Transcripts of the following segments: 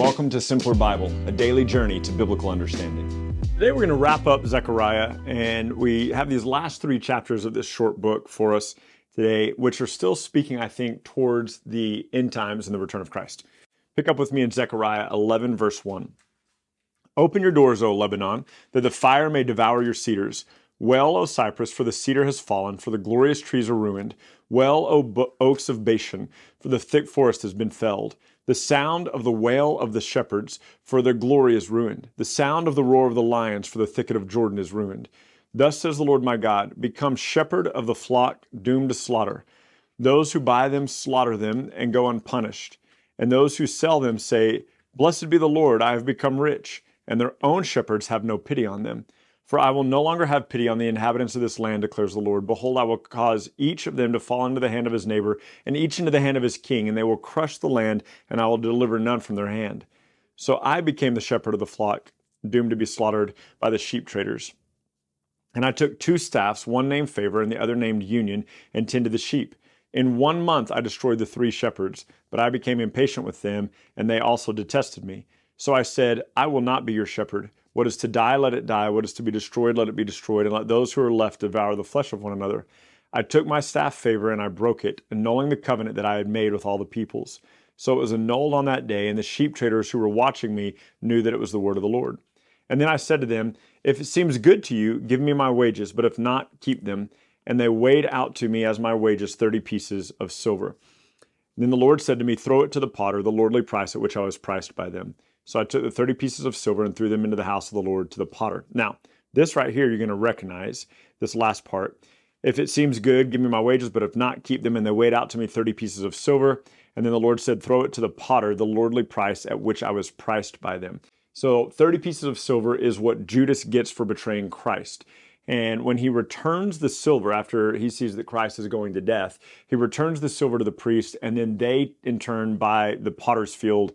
welcome to Simpler Bible, a daily journey to biblical understanding. Today we're going to wrap up Zechariah, and we have these last three chapters of this short book for us today, which are still speaking, I think, towards the end times and the return of Christ. Pick up with me in Zechariah 11, verse 1. Open your doors, O Lebanon, that the fire may devour your cedars. Well, O Cypress, for the cedar has fallen, for the glorious trees are ruined. Well, O oaks of Bashan, for the thick forest has been felled. The sound of the wail of the shepherds, for their glory is ruined. The sound of the roar of the lions, for the thicket of Jordan is ruined. Thus says the Lord my God, become shepherd of the flock doomed to slaughter. Those who buy them slaughter them and go unpunished. And those who sell them say, Blessed be the Lord, I have become rich. And their own shepherds have no pity on them. For I will no longer have pity on the inhabitants of this land, declares the Lord. Behold, I will cause each of them to fall into the hand of his neighbor, and each into the hand of his king, and they will crush the land, and I will deliver none from their hand. So I became the shepherd of the flock, doomed to be slaughtered by the sheep traders. And I took two staffs, one named Favor and the other named Union, and tended the sheep. In 1 month I destroyed the 3 shepherds, but I became impatient with them, and they also detested me. So I said, I will not be your shepherd. What is to die, let it die. What is to be destroyed, let it be destroyed. And let those who are left devour the flesh of one another. I took my staff Favor and I broke it, annulling the covenant that I had made with all the peoples. So it was annulled on that day, and the sheep traders who were watching me knew that it was the word of the Lord. And then I said to them, If it seems good to you, give me my wages, but if not, keep them. And they weighed out to me as my wages 30 pieces of silver. Then the Lord said to me, Throw it to the potter, the lordly price at which I was priced by them. So I took the 30 pieces of silver and threw them into the house of the Lord to the potter. Now, this right here, you're going to recognize this last part. If it seems good, give me my wages, but if not, keep them. And they weighed out to me 30 pieces of silver. And then the Lord said, Throw it to the potter, the lordly price at which I was priced by them. So 30 pieces of silver is what Judas gets for betraying Christ. And when he returns the silver after he sees that Christ is going to death, he returns the silver to the priest, and then they in turn buy the potter's field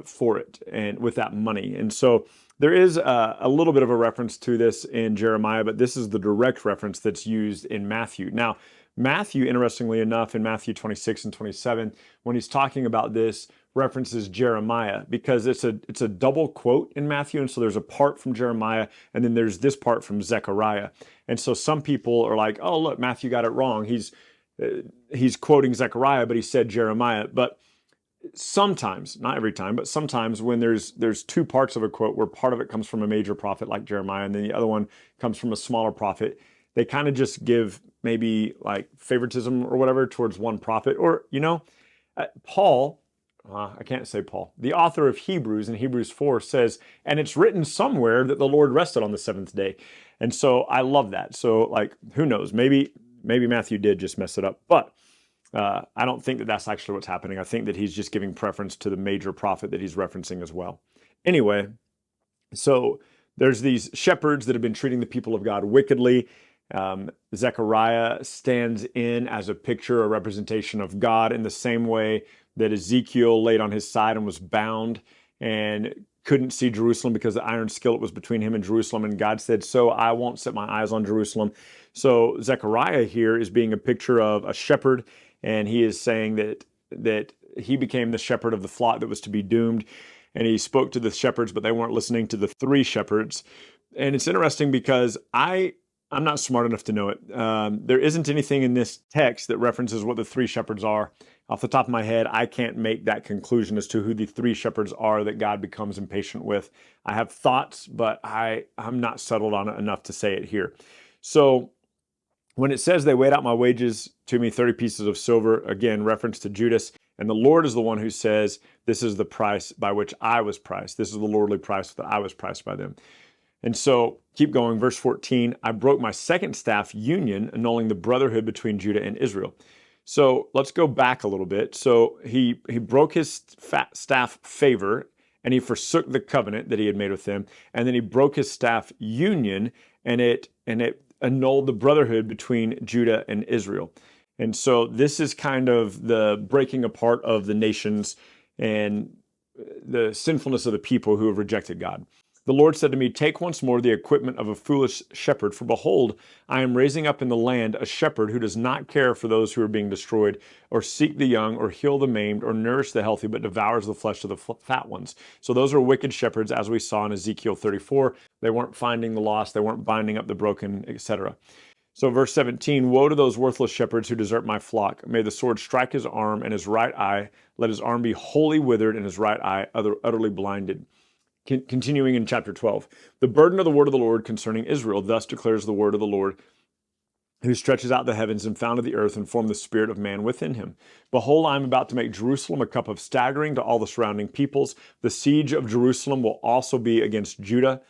for it and with that money. And so there is a little bit of a reference to this in Jeremiah, but this is the direct reference that's used in Matthew. Now, Matthew, interestingly enough, in Matthew 26 and 27, when he's talking about this, references Jeremiah because it's a double quote in Matthew, and so there's a part from Jeremiah and then there's this part from Zechariah. And so some people are like, oh look, Matthew got it wrong. He's quoting Zechariah, but he said Jeremiah. But sometimes, not every time, but sometimes when there's two parts of a quote where part of it comes from a major prophet like Jeremiah and then the other one comes from a smaller prophet, they kind of just give maybe like favoritism or whatever towards one prophet. Or, Paul, I can't say Paul. The author of Hebrews in Hebrews 4 says, and it's written somewhere that the Lord rested on the seventh day. And so I love that. So who knows? Maybe Matthew did just mess it up. But I don't think that that's actually what's happening. I think that he's just giving preference to the major prophet that he's referencing as well. Anyway, so there's these shepherds that have been treating the people of God wickedly. Zechariah stands in as a picture, a representation of God in the same way that Ezekiel laid on his side and was bound and couldn't see Jerusalem because the iron skillet was between him and Jerusalem. And God said, so I won't set my eyes on Jerusalem. So Zechariah here is being a picture of a shepherd, and he is saying that he became the shepherd of the flock that was to be doomed. And he spoke to the shepherds, but they weren't listening to the 3 shepherds. And it's interesting because I'm not smart enough to know it. There isn't anything in this text that references what the 3 shepherds are. Off the top of my head, I can't make that conclusion as to who the 3 shepherds are that God becomes impatient with. I have thoughts, but I'm not settled on it enough to say it here. So when it says they weighed out my wages to me 30 pieces of silver, again, reference to Judas, and the Lord is the one who says, this is the price by which I was priced. This is the lordly price that I was priced by them. And so, keep going, verse 14, I broke my second staff, Union, annulling the brotherhood between Judah and Israel. So let's go back a little bit. So he broke his staff Favor, and he forsook the covenant that he had made with them. And then he broke his staff Union, and it annulled the brotherhood between Judah and Israel. And so this is kind of the breaking apart of the nations and the sinfulness of the people who have rejected God. The Lord said to me, take once more the equipment of a foolish shepherd, for behold, I am raising up in the land a shepherd who does not care for those who are being destroyed, or seek the young, or heal the maimed, or nourish the healthy, but devours the flesh of the fat ones. So those are wicked shepherds, as we saw in Ezekiel 34. They weren't finding the lost, they weren't binding up the broken, etc. So verse 17, woe to those worthless shepherds who desert my flock. May the sword strike his arm and his right eye. Let his arm be wholly withered and his right eye utterly blinded. Continuing in chapter 12, the burden of the word of the Lord concerning Israel. Thus declares the word of the Lord, who stretches out the heavens and founded the earth and formed the spirit of man within him. Behold, I am about to make Jerusalem a cup of staggering to all the surrounding peoples. The siege of Jerusalem will also be against Judah.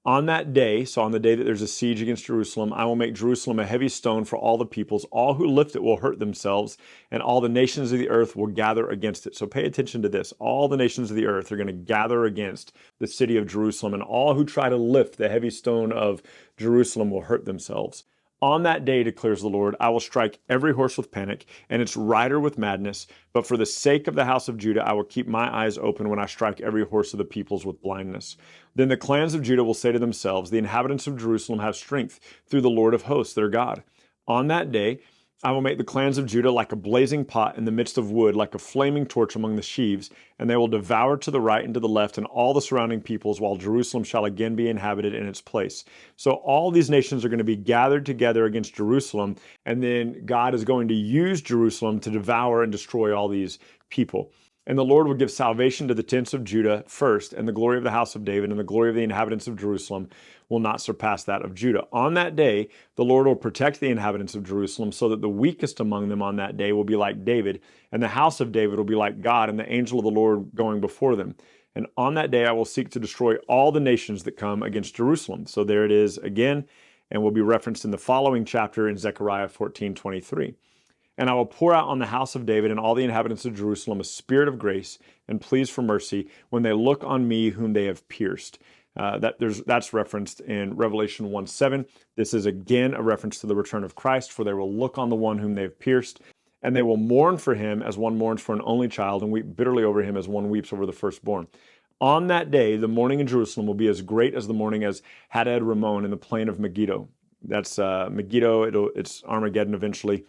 On that day, so on the day that there's a siege against Jerusalem, I will make Jerusalem a heavy stone for all the peoples. All who lift it will hurt themselves, and all the nations of the earth will gather against it. So pay attention to this. All the nations of the earth are going to gather against the city of Jerusalem, and all who try to lift the heavy stone of Jerusalem will hurt themselves. On that day, declares the Lord, I will strike every horse with panic and its rider with madness. But for the sake of the house of Judah, I will keep my eyes open when I strike every horse of the peoples with blindness. Then the clans of Judah will say to themselves, the inhabitants of Jerusalem have strength through the Lord of hosts, their God. On that day, I will make the clans of Judah like a blazing pot in the midst of wood, like a flaming torch among the sheaves, and they will devour to the right and to the left and all the surrounding peoples, while Jerusalem shall again be inhabited in its place. So all these nations are going to be gathered together against Jerusalem, and then God is going to use Jerusalem to devour and destroy all these people. And the Lord will give salvation to the tents of Judah first, and the glory of the house of David and the glory of the inhabitants of Jerusalem will not surpass that of Judah. On that day, the Lord will protect the inhabitants of Jerusalem, so that the weakest among them on that day will be like David, and the house of David will be like God, and the angel of the Lord going before them. And on that day, I will seek to destroy all the nations that come against Jerusalem. So there it is again, and will be referenced in the following chapter in Zechariah 14:23. And I will pour out on the house of David and all the inhabitants of Jerusalem a spirit of grace and pleas for mercy when they look on me whom they have pierced. That's referenced in Revelation 1:7. This is again a reference to the return of Christ, for they will look on the one whom they have pierced, and they will mourn for him as one mourns for an only child, and weep bitterly over him as one weeps over the firstborn. On that day, the mourning in Jerusalem will be as great as the mourning as Hadad Ramon in the plain of Megiddo. That's Megiddo, it's Armageddon eventually.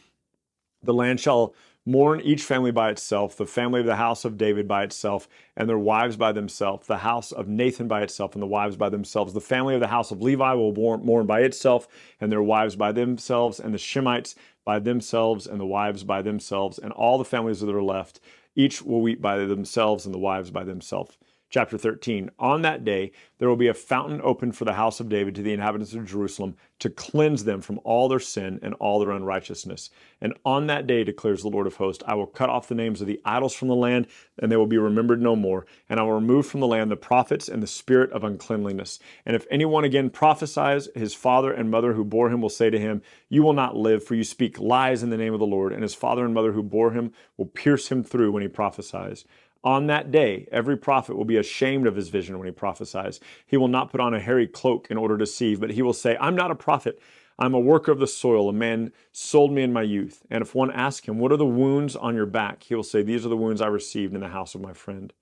The land shall mourn each family by itself, the family of the house of David by itself, and their wives by themselves, the house of Nathan by itself, and the wives by themselves. The family of the house of Levi will mourn by itself, and their wives by themselves, and the Shemites by themselves, and the wives by themselves, and all the families that are left, each will weep by themselves, and the wives by themselves. Chapter 13, on that day, there will be a fountain opened for the house of David to the inhabitants of Jerusalem to cleanse them from all their sin and all their unrighteousness. And on that day, declares the Lord of hosts, I will cut off the names of the idols from the land, and they will be remembered no more. And I will remove from the land the prophets and the spirit of uncleanliness. And if anyone again prophesies, his father and mother who bore him will say to him, you will not live, for you speak lies in the name of the Lord. And his father and mother who bore him will pierce him through when he prophesies. On that day, every prophet will be ashamed of his vision when he prophesies. He will not put on a hairy cloak in order to deceive, but he will say, I'm not a prophet. I'm a worker of the soil. A man sold me in my youth. And if one asks him, what are the wounds on your back? He will say, these are the wounds I received in the house of my friend.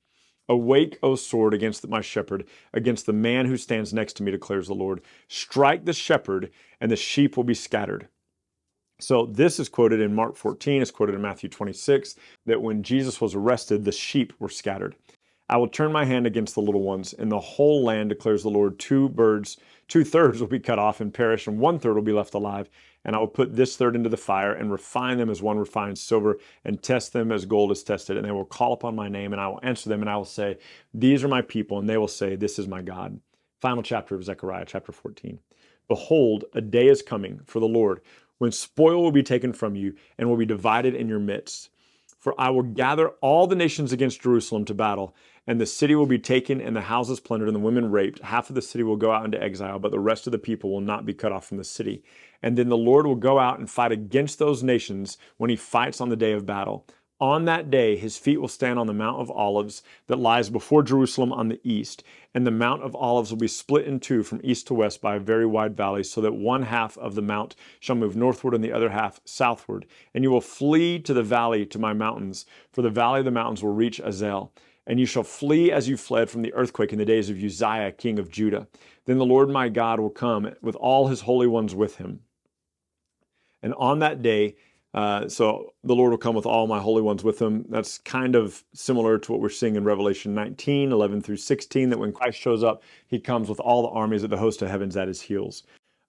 Awake, O sword, against my shepherd, against the man who stands next to me, declares the Lord. Strike the shepherd, and the sheep will be scattered. So this is quoted in Mark 14, it's quoted in Matthew 26, that when Jesus was arrested, the sheep were scattered. I will turn my hand against the little ones. In the whole land, declares the Lord, two-thirds will be cut off and perish, and one-third will be left alive. And I will put this third into the fire and refine them as one refines silver and test them as gold is tested. And they will call upon my name, and I will answer them, and I will say, these are my people, and they will say, this is my God. Final chapter of Zechariah, chapter 14. Behold, a day is coming for the Lord, when spoil will be taken from you and will be divided in your midst. For I will gather all the nations against Jerusalem to battle, and the city will be taken and the houses plundered and the women raped. Half of the city will go out into exile, but the rest of the people will not be cut off from the city. And then the Lord will go out and fight against those nations when he fights on the day of battle. On that day, his feet will stand on the Mount of Olives that lies before Jerusalem on the east, and the Mount of Olives will be split in two from east to west by a very wide valley, so that one half of the mount shall move northward and the other half southward. And you will flee to the valley to my mountains, for the valley of the mountains will reach Azel. And you shall flee as you fled from the earthquake in the days of Uzziah, king of Judah. Then the Lord my God will come with all his holy ones with him. And on that day, so the Lord will come with all my holy ones with him. That's kind of similar to what we're seeing in Revelation 19, 11 through 16, that when Christ shows up, he comes with all the armies of the host of heavens at his heels.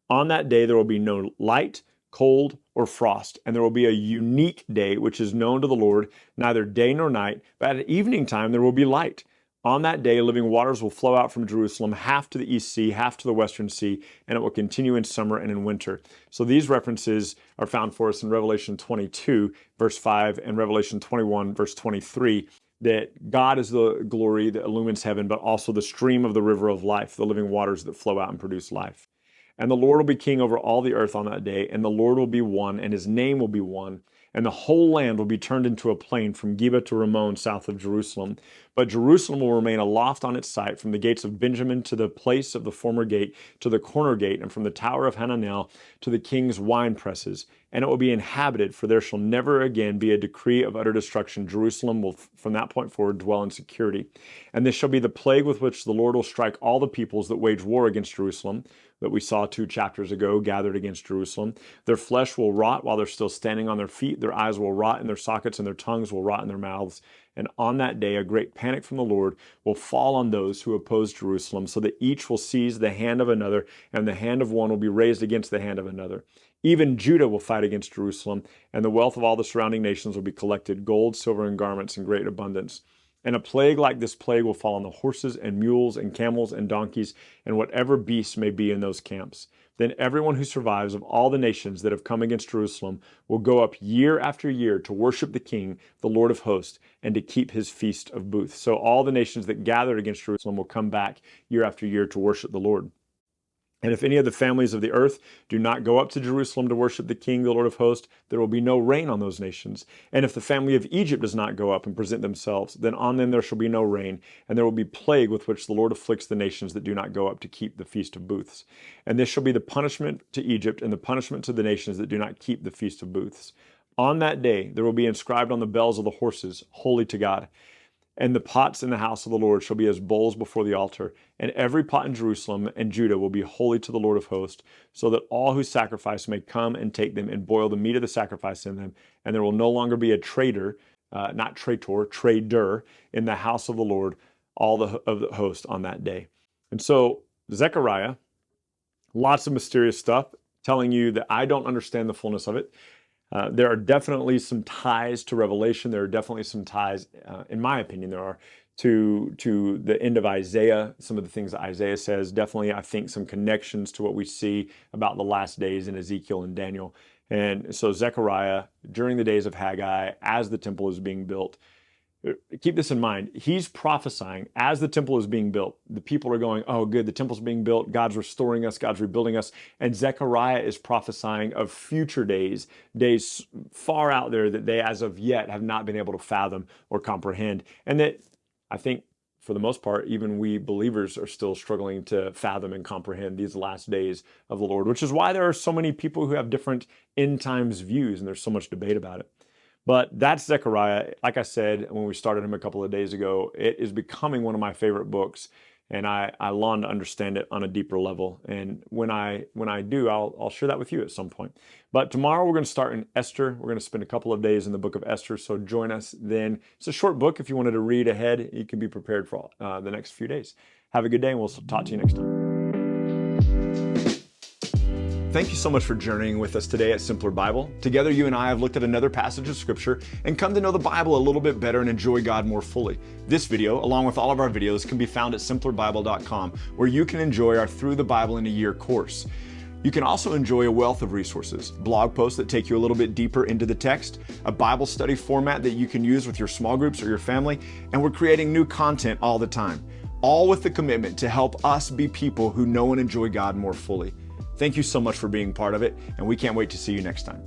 On that day, there will be no light, cold, or frost, and there will be a unique day which is known to the Lord, neither day nor night, but at evening time there will be light. On that day, living waters will flow out from Jerusalem, half to the east sea, half to the western sea, and it will continue in summer and in winter. So these references are found for us in Revelation 22, verse 5, and Revelation 21, verse 23, that God is the glory that illumines heaven, but also the stream of the river of life, the living waters that flow out and produce life. And the Lord will be king over all the earth on that day, and the Lord will be one, and his name will be one. And the whole land will be turned into a plain from Geba to Rimmon south of Jerusalem. But Jerusalem will remain aloft on its site, from the gates of Benjamin to the place of the former gate, to the corner gate, and from the tower of Hananel to the king's wine presses. And it will be inhabited, for there shall never again be a decree of utter destruction. Jerusalem will from that point forward dwell in security. And this shall be the plague with which the Lord will strike all the peoples that wage war against Jerusalem, that we saw 2 chapters ago, gathered against Jerusalem. Their flesh will rot while they're still standing on their feet. Their eyes will rot in their sockets, and their tongues will rot in their mouths. And on that day, a great panic from the Lord will fall on those who oppose Jerusalem, so that each will seize the hand of another, and the hand of one will be raised against the hand of another. Even Judah will fight against Jerusalem, and the wealth of all the surrounding nations will be collected, gold, silver, and garments in great abundance. And a plague like this plague will fall on the horses and mules and camels and donkeys and whatever beasts may be in those camps. Then everyone who survives of all the nations that have come against Jerusalem will go up year after year to worship the King, the Lord of hosts, and to keep his feast of booths. So all the nations that gathered against Jerusalem will come back year after year to worship the Lord. And if any of the families of the earth do not go up to Jerusalem to worship the King, the Lord of hosts, there will be no rain on those nations. And if the family of Egypt does not go up and present themselves, then on them there shall be no rain, and there will be plague with which the Lord afflicts the nations that do not go up to keep the Feast of Booths. And this shall be the punishment to Egypt and the punishment to the nations that do not keep the Feast of Booths. On that day there will be inscribed on the bells of the horses, Holy to God. And the pots in the house of the Lord shall be as bowls before the altar. And every pot in Jerusalem and Judah will be holy to the Lord of hosts, so that all who sacrifice may come and take them and boil the meat of the sacrifice in them. And there will no longer be a trader, not traitor, trader, in the house of the Lord, all of the host on that day. And so Zechariah, lots of mysterious stuff, telling you that I don't understand the fullness of it. There are definitely some ties to Revelation. There are definitely some ties, in my opinion, there are to the end of Isaiah. Some of the things that Isaiah says, definitely, I think, some connections to what we see about the last days in Ezekiel and Daniel. And so Zechariah, during the days of Haggai, as the temple is being built, keep this in mind. He's prophesying as the temple is being built. The people are going, oh, good, the temple's being built. God's restoring us. God's rebuilding us. And Zechariah is prophesying of future days far out there that they, as of yet, have not been able to fathom or comprehend. And that, I think, for the most part, even we believers are still struggling to fathom and comprehend these last days of the Lord, which is why there are so many people who have different end times views, and there's so much debate about it. But that's Zechariah. Like I said, when we started him a couple of days ago, it is becoming one of my favorite books, and I long to understand it on a deeper level. And when I do, I'll share that with you at some point. But tomorrow we're going to start in Esther. We're going to spend a couple of days in the book of Esther, so join us then. It's a short book. If you wanted to read ahead, you can be prepared for the next few days. Have a good day, and we'll talk to you next time. Thank you so much for journeying with us today at Simpler Bible. Together, you and I have looked at another passage of Scripture and come to know the Bible a little bit better and enjoy God more fully. This video, along with all of our videos, can be found at simplerbible.com, where you can enjoy our Through the Bible in a Year course. You can also enjoy a wealth of resources, blog posts that take you a little bit deeper into the text, a Bible study format that you can use with your small groups or your family, and we're creating new content all the time, all with the commitment to help us be people who know and enjoy God more fully. Thank you so much for being part of it, and we can't wait to see you next time.